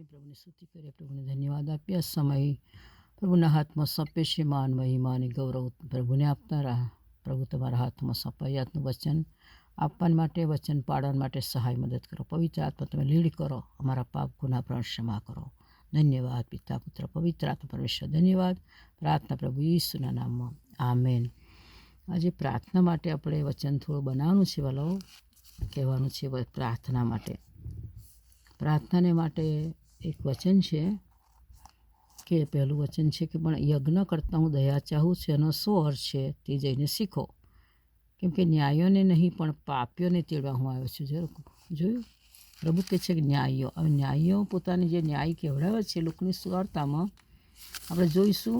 પ્રભુની સ્તુતિ કરીએ, પ્રભુને ધન્યવાદ આપીએ. સમય પ્રભુના હાથમાં સોંપે છે. માન મહિમા અને ગૌરવ પ્રભુને આપનારા પ્રભુ તમારા હાથમાં સોંપાય. આજનું વચન આપવા માટે, વચન પાડવા માટે સહાય મદદ કરો. પવિત્ર આત્મા તમે લીડ કરો, અમારા પાપ ગુના પણ ક્ષમા કરો. ધન્યવાદ પિતા પુત્ર પવિત્ર આત્મા પરમેશ્વર. ધન્યવાદ. પ્રાર્થના પ્રભુ ઈસુના નામમાં, આમેન. આજે પ્રાર્થના માટે આપણે વચન થોડું બનાવવાનું છે. વાલો કહેવાનું છે પ્રાર્થના માટે. પ્રાર્થનાને માટે એક વચન છે કે પહેલું વચન છે કે પણ યજ્ઞ કરતાં હું દયા ચાહું છું. એનો શું અર્થ છે તે જઈને શીખો, કેમ કે ન્યાયોને નહીં પણ પાપીઓને તેડવા હું આવ્યો છું. જોયું, પ્રભુ કહે છે કે ન્યાયીઓ. હવે ન્યાયીઓ પોતાની જે ન્યાય કહેવડાવે છે લોકની સુવાર્તામાં આપણે જોઈશું.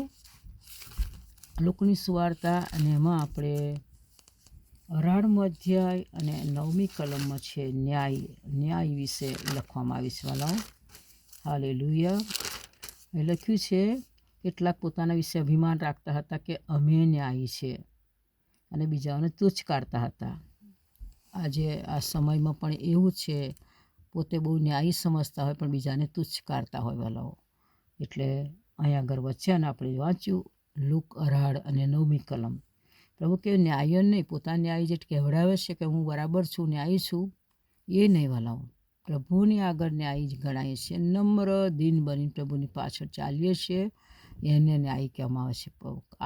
લોકની સુવાર્તા અને એમાં આપણે 18મો અધ્યાય અને 9મી કલમમાં છે ન્યાય વિશે લખવામાં આવી છે. વાલાઓ હાલેલુયા. એ લખ્યું છે કેટલાક પોતાના વિશે અભિમાન રાખતા હતા કે અમે ન્યાયી છે અને બીજાઓને તુચ્છ કાઢતા હતા. આજે આ સમયમાં પણ એવું છે, પોતે બહુ ન્યાયી સમજતા હોય પણ બીજાને તુચ્છ કાઢતા હોય. વાલાઓ એટલે અહીંયા આગળ વચન આપણે વાંચ્યું લુક 18 અને 9મી કલમ. પ્રભુ કે ન્યાય નહીં, પોતાના ન્યાય જે કહેવડાવે છે કે હું બરાબર છું, ન્યાયી છું, એ નહીં વાલાઓ. પ્રભુની આગળ ન્યાયી ગણાય છે. નમ્ર દિન બની પ્રભુની પાછળ ચાલીએ છીએ, એને ન્યાય કહેવામાં આવે છે.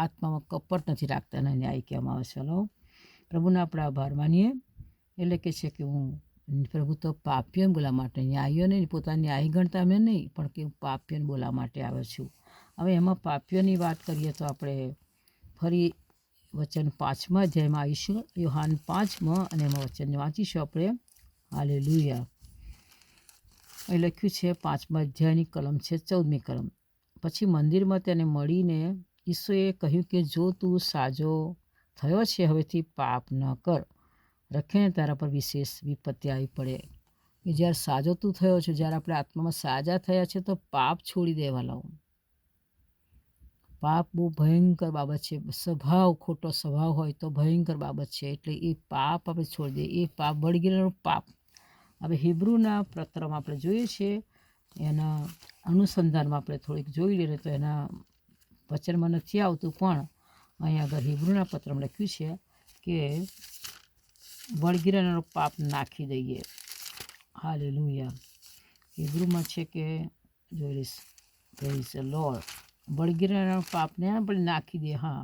આત્મામાં કપટ નથી રાખતા, એને ન્યાય કહેવામાં આવે છે. વાલાઓ પ્રભુના આપણે આભાર માનીએ. એટલે કે છે કે હું પ્રભુ તો પાપીઓને બોલવા માટે, ન્યાયીઓને પોતાની ન્યાય ગણતા અમે નહીં, પણ કે હું પાપીઓને બોલવા માટે આવ્યો છું. હવે એમાં પાપીઓની વાત કરીએ તો આપણે ફરી વચન 5મા અધ્યાયમાં આવીશું, યોહાન 5માં, અને એમાં વચન વાંચીશું આપણે. હાલેલુયા. એ લખ્યું છે 5મા અધ્યાયની કલમ છે 14મી કલમ. પછી મંદિરમાં તેને મળીને ઈસુએ કહ્યું કે જો તું સાજો થયો છે, હવેથી પાપ ન કર, રખીને તારા પર વિશેષ વિપત્તિ આવી પડે. કે જ્યારે સાજો તું થયો છે, જ્યારે આપણે આત્મામાં સાજા થયા છે તો પાપ છોડી દેવા લાવો. પાપ બહુ ભયંકર બાબત છે. સ્વભાવ, ખોટો સ્વભાવ હોય તો ભયંકર બાબત છે. એટલે એ પાપ આપણે છોડી દઈએ. એ પાપ બળગીરેનો પાપ. હવે હિબ્રુના પત્રમાં આપણે જોઈએ છીએ, એના અનુસંધાનમાં આપણે થોડીક જોઈ લઈએ તો એના વચનમાં નથી આવતું, પણ અહીંયા આગળ હિબ્રુના પત્રમાં લખ્યું છે કે બળગીરેનો પાપ નાખી દઈએ. હાલેલુયા. હિબ્રુમાં છે કે જોઈ લઈશ, પ્રેઝ ધ લોર્ડ. બળગીરેના પાપને આપણે નાખી દે. હા,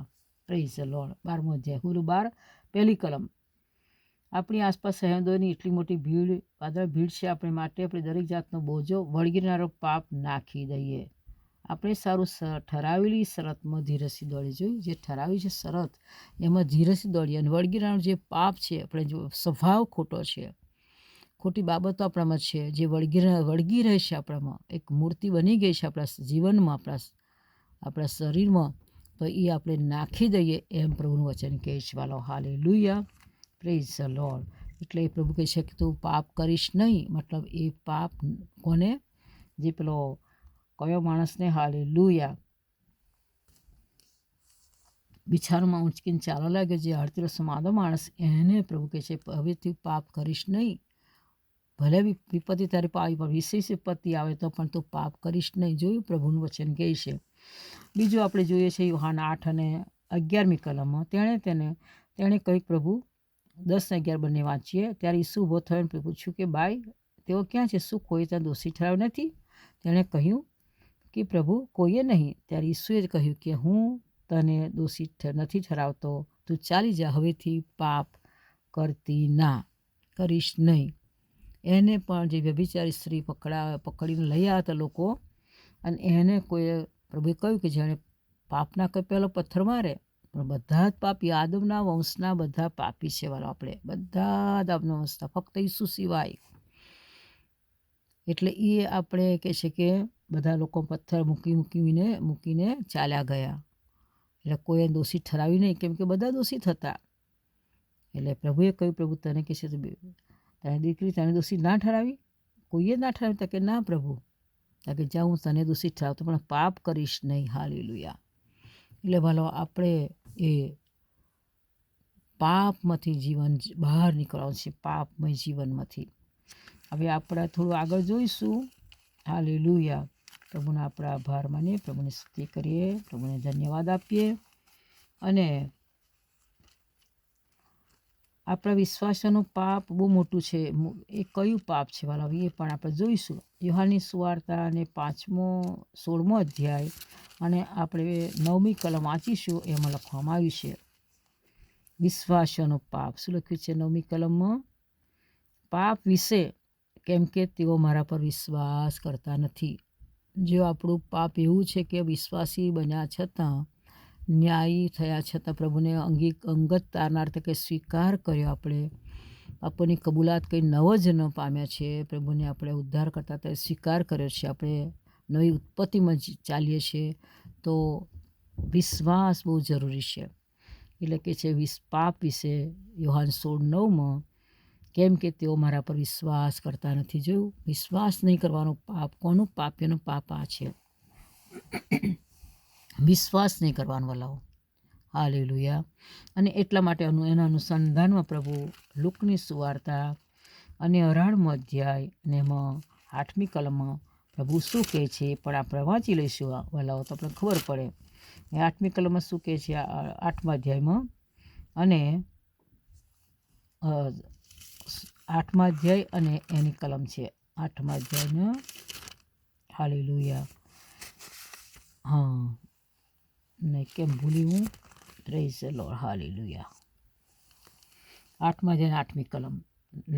પ્રેઝ ધ લોર્ડ. 12મો અધ્યાય હુરુ 12 પહેલી કલમ. આપણી આસપાસ સહેદોની એટલી મોટી ભીડ છે. આપણે માટે આપણે દરેક જાતનો બોજો વળગીરનારો પાપ નાખી દઈએ. આપણે સારું ઠરાવેલી શરતમાં ધીરજથી દોડી. જોયું, જે ઠરાવી છે શરત, એમાં ધીરજથી દોડીએ. અને વળગીરનારો જે પાપ છે, આપણે જો સ્વભાવ ખોટો છે, ખોટી બાબતો આપણામાં છે, જે વળગી રહે છે આપણામાં, એક મૂર્તિ બની ગઈ છે આપણા જીવનમાં, આપણા શરીરમાં, તો એ આપણે નાખી દઈએ એમ પ્રભુનું વચન કહે છે. વાલો હાલેલુયા. Praise the lord. એટલે એ પ્રભુ કહે છે કે તું પાપ કરીશ નહીં. મતલબ એ પાપ કોને? જે પેલો કયો માણસને? હાલેલુયા. બિછારમાં ઊંચકીને ચાલવા લાગ્યો, જે 38 વર્ષનો માદો માણસ, એને પ્રભુ કહે છે હવે તું પાપ કરીશ નહીં. ભલે વિપત્તિ તારી આવી પણ વિશેષ વિપત્તિ આવે તો પણ તું પાપ કરીશ નહીં. જોયું, પ્રભુનું વચન કહે છે. બીજું આપણે જોઈએ છે યોહાન 8 અને 11મી કલમમાં. તેણે કહ્યું, પ્રભુ 10 અને 11 બંને વાંચીએ. ત્યારે ઈસુ ઊભો થયો અને પૂછ્યું કે બાઈ, તેઓ ક્યાં છે? શું કોઈ ત્યાં દોષી ઠરાવ્યો નથી? તેણે કહ્યું કે પ્રભુ, કોઈએ નહીં. ત્યારે ઈસુએ કહ્યું કે હું તને દોષી નથી ઠરાવતો, તું ચાલી જા, હવેથી પાપ કરીશ નહીં. એને પણ જે વ્યભિચારી સ્ત્રી પકડીને લઈ આવ્યા હતા લોકો, અને એને કોઈ પ્રભુએ કહ્યું કે જેણે પાપ ના કરે પહેલો પથ્થર મારે. પણ બધા જ પાપી, આદમના વંશના બધા પાપી છે. વાળો આપણે બધા જ આદમના વંશના, ફક્ત ઈસુ સિવાય. એટલે એ આપણે કહે છે કે બધા લોકો પથ્થર મૂકીને ચાલ્યા ગયા. એટલે કોઈ દોષી ઠરાવી નહીં, કેમ કે બધા દોષિત હતા. એટલે પ્રભુએ કહ્યું, પ્રભુ તને કહે છે તારી દીકરી તને દોષી ના ઠરાવી? કોઈએ ના ઠરાવી? તા કે ના પ્રભુ. તા કે જા, હું તને દોષી ઠરાવતો પણ પાપ કરીશ નહીં. હાલેલુયા. એટલે ભાલો આપણે એ પાપમાંથી જીવન બહાર નીકળવાનું છે, પાપમય જીવનમાંથી. હવે આપણે થોડું આગળ જોઈશું. હાલેલુયા. પ્રભુના આપણે આભાર માનીએ, પ્રભુની સ્તુતિ કરીએ, પ્રભુને ધન્યવાદ આપીએ. અને આપણા વિશ્વાસનું પાપ બહુ મોટું છે. એ કયું પાપ છે વાલા, એ પણ આપણે જોઈશું. યુહાનની સુવાર્તા અને 16મો અધ્યાય અને આપણે 9મી કલમ વાંચીશું. એમાં લખવામાં આવ્યું છે વિશ્વાસનું પાપ. શું લખ્યું છે 9મી કલમમાં? પાપ વિશે, કેમ કે તેઓ મારા પર વિશ્વાસ કરતા નથી. જો આપણું પાપ એવું છે કે વિશ્વાસી બન્યા છતાં, ન્યાયી થયા છતાં, પ્રભુને અંગત તારનાર તકે સ્વીકાર કર્યો, આપણે આપણની કબૂલાત કંઈ નવો જન્મ પામ્યા છે, પ્રભુને આપણે ઉદ્ધાર કરતા તે સ્વીકાર કર્યો છે, આપણે નવી ઉત્પત્તિમાં ચાલીએ છીએ, તો વિશ્વાસ બહુ જરૂરી છે. એટલે કે છે પાપ વિશે યુહાન 16:9માં, કેમ કે તેઓ મારા પર વિશ્વાસ કરતા નથી. જોયું, વિશ્વાસ નહીં કરવાનું પાપ. કોનું પાપ? એનું પાપ આ છે, વિશ્વાસ નહીં કરવાનું વાલાઓ. હાલેલુયા. અને એટલા માટે એના અનુસંધાનમાં પ્રભુ લુકની સુવાર્તા અને 18મો અધ્યાય અને એમાં 8મી કલમમાં પ્રભુ શું કહે છે પણ આપણે વાંચી લઈશું વાલાઓ, તો આપણે ખબર પડે. 8મી કલમમાં શું કહે છે 8મા અધ્યાયમાં, અને 8મા અધ્યાય અને એની કલમ છે 8મા અધ્યાયમાં. હાલેલુયા. હા, નહીં કેમ ભૂલી હું? Praise the lord. હાલેલુયા. 8મા અધ્યાય 8મી કલમ,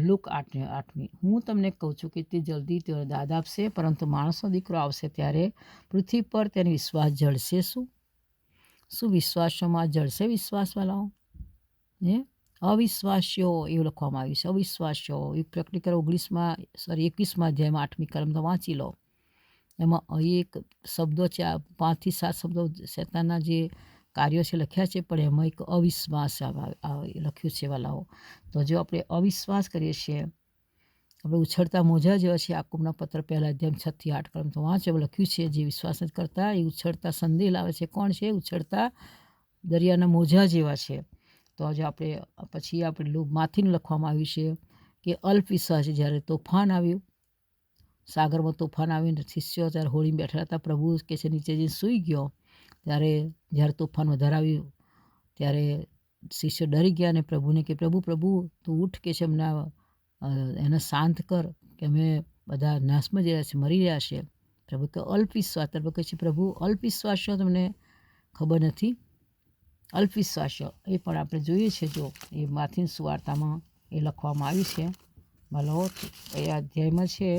લુક 8મી. હું તમને કહું છું કે તે જલ્દી તેઓ દાદ આપશે, પરંતુ માણસનો દીકરો આવશે ત્યારે પૃથ્વી પર તેનો વિશ્વાસ જળશે. શું વિશ્વાસોમાં જળશે વિશ્વાસવાળાઓ? અવિશ્વાસીઓ એવું લખવામાં આવ્યું છે. અવિશ્વાસીઓ એ પ્રેક્ટિકલ 21મા અધ્યાયમાં 8મી કલમ તો વાંચી લો. એમાં એક શબ્દો છે, 5 થી 7 શબ્દો શેતાનના જે કાર્યો છે લખ્યા છે, પણ એમાં એક અવિશ્વાસ લખ્યું છે વાલાઓ. તો જો આપણે અવિશ્વાસ કરીએ છીએ, આપણે ઉછળતા મોજા જેવા છે. યાકૂબના પત્ર 1 અધ્યાય 6 થી 8 કલમ તો વાંચો, લખ્યું છે જે વિશ્વાસ નથી કરતા એ ઉછળતા સંદેહ લાવે છે. કોણ છે? ઉછળતા દરિયાના મોજા જેવા છે. તો આજે આપણે પછી આપણે માથીનું લખવામાં આવ્યું છે કે અલ્પ વિશ્વાસી, જ્યારે તોફાન આવ્યું, સાગરમાં તોફાન આવીને શિષ્યો ત્યારે હોળીમાં બેઠા હતા, પ્રભુ કે છે નીચે જઈને સૂઈ ગયો, ત્યારે જ્યારે તોફાન વધારે આવ્યું ત્યારે શિષ્યો ડરી ગયા અને પ્રભુને કે પ્રભુ તું ઉઠ કે છે, અમને એને શાંત કર કે અમે બધા નાશમાં જઈ રહ્યા છે, મરી રહ્યા છે. પ્રભુ કે અલ્પ વિશ્વાસ. પ્રભુ કહે છે પ્રભુ અલ્પ વિશ્વાસનો તમને ખબર નથી? અલ્પ વિશ્વાસનો એ પણ આપણે જોઈએ છે. જો એ માથીની સુવાર્તામાં એ લખવામાં આવ્યું છે. ભલો એ અધ્યાયમાં છે,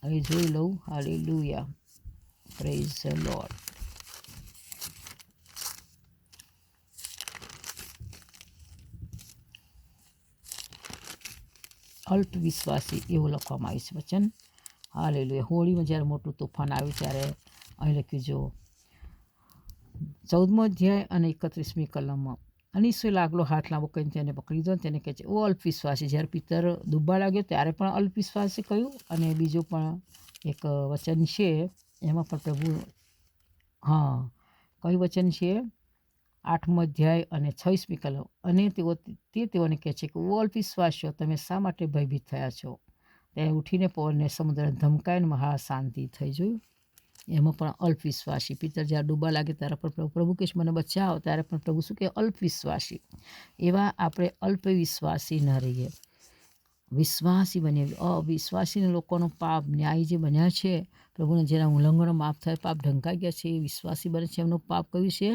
હવે જોઈ લઉં. હાલેલુયા. Praise the lord. અલ્પ વિશ્વાસી એવું લખવામાં આવ્યું છે વચન. હાલેલુયા. હોળીમાં જ્યારે મોટું તોફાન આવ્યું ત્યારે અહીં લખ્યું, જો 14મો અધ્યાય અને 31મી કલમમાં, અનિશ્ચય લાગલો હાથ લાંબો કરીને તેને પકડી લીધો. તેને કહે છે ઓ અલ્પ વિશ્વાસી. જ્યારે પિત્તર ડૂબવા લાગ્યો ત્યારે પણ અલ્પ વિશ્વાસી કહ્યું. અને બીજું પણ એક વચન છે એમાં પણ પ્રભુ, હા, કયું વચન છે? 8મો અધ્યાય અને 26મી કલમ. અને તેઓને કહે છે કે ઓ અલ્પ વિશ્વાસીઓ, તમે શા માટે ભયભીત થયા છો? ત્યારે ઉઠીને પૌલને સમુદ્રને ધમકાઈને મહા શાંતિ થઈ. જોયું, એમાં પણ અલ્પ વિશ્વાસી. પિત્તર જ્યારે ડૂબવા લાગે ત્યારે પણ પ્રભુ કહે મને બચાવો, ત્યારે પણ પ્રભુ શું કહે? અલ્પ વિશ્વાસી. એવા આપણે અલ્પ વિશ્વાસી ન રહીએ, વિશ્વાસી બને. અવિશ્વાસી લોકોનો પાપ ન્યાય જે બન્યા છે, પ્રભુને જેના ઉલ્લંઘનો માફ થાય, પાપ ઢંકાઈ ગયા છે, એ વિશ્વાસી બને છે. એમનું પાપ કયું છે?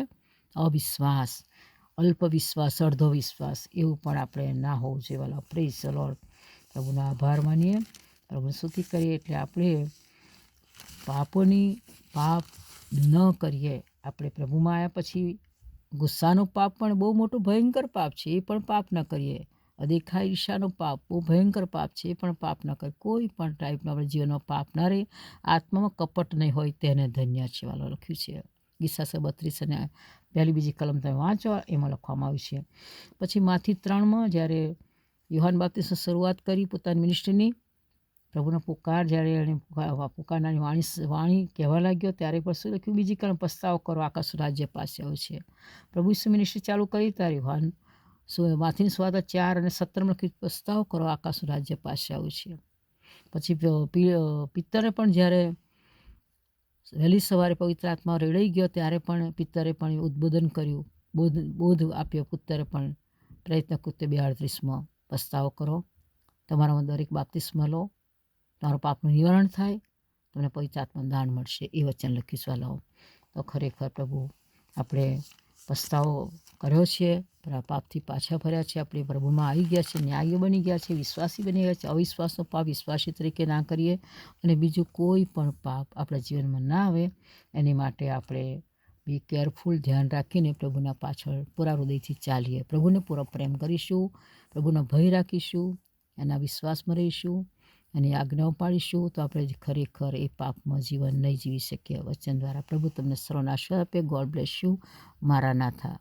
અવિશ્વાસ, અલ્પ વિશ્વાસ, અડધો વિશ્વાસ. એવું પણ આપણે ના હોવું જોઈએ વાલા. Praise the lord. પ્રભુનો આભાર માનીએ, પ્રભુની સ્તુતિ કરીએ. એટલે આપણે પાપ ન કરીએ. આપણે પ્રભુમાં આવ્યા પછી ગુસ્સાનું પાપ પણ બહુ મોટું ભયંકર પાપ છે, એ પણ પાપ ન કરીએ. અદેખાઈ ઈર્ષાનો પાપ બહુ ભયંકર પાપ છે, એ પણ પાપ ન કરે. કોઈ પણ ટાઈપનો આપણે જીવનમાં પાપ ના રહે. આત્મામાં કપટ નહીં હોય તેને ધન્ય છે વાલો લખ્યું છે. ગીસાસ 32 અને 1-2 કલમ તમે વાંચો, એમાં લખવામાં આવ્યું છે. પછી માથી 3માં જ્યારે યુહાન બાપ્તિસ્તની શરૂઆત કરી પોતાની મિનિસ્ટ્રીની, પ્રભુનો પુકાર જ્યારે એણે પુકારનારી વાણી કહેવા લાગ્યો, ત્યારે પણ શું લખ્યું? બીજી કલમ, પસ્તાવો કરો, આકાશ રાજ્ય પાસે આવ્યું છે. પ્રભુ ઈસુ મિનિસ્ટ્રી ચાલુ કરી ત્યારે યુહાન માથીની સુવાર્તા 4 અને 17 લખ્યું, પસ્તાવો કરો, આકાશ રાજ્ય પાસે આવ્યું છે. પછી પિત્તરે પણ જ્યારે વહેલી સવારે પવિત્ર આત્મા રેડાઈ ગયો ત્યારે પણ પિત્તરે પણ ઉદ્બોધન કર્યું, બોધ આપ્યો. પુત્તરે પણ પ્રયત્ન કૃત્ય 38માં પસ્તાવો કરો, તમારામાં દરેક બાપ્તિસ્મા લો, તમારું પાપનું નિવારણ થાય, તમને પવિત્ર આત્માનું દાન મળશે, એ વચન લખ્યું છે વાલાઓ. તો ખરેખર પ્રભુ આપણે પસ્તાવો કર્યો છે, પાપથી પાછા ફર્યા છે, આપણે પ્રભુમાં આવી ગયા છે, ન્યાયીઓ બની ગયા છે, વિશ્વાસી બની ગયા છે. અવિશ્વાસનો પાપ વિશ્વાસી તરીકે ના કરીએ અને બીજું કોઈ પણ પાપ આપણા જીવનમાં ના આવે એની માટે આપણે બી કેરફુલ, ધ્યાન રાખીને પ્રભુના પાછળ પૂરા હૃદયથી ચાલીએ, પ્રભુને પૂરો પ્રેમ કરીશું, પ્રભુનો ભય રાખીશું, એના વિશ્વાસમાં રહીશું, એની આજ્ઞાઓ પાડીશું, તો આપણે ખરેખર એ પાપમાં જીવન નહીં જીવી શકીએ. વચન દ્વારા પ્રભુ તમને સર્વને આશીર્વાદ આપે. God bless you. મારા નાથા.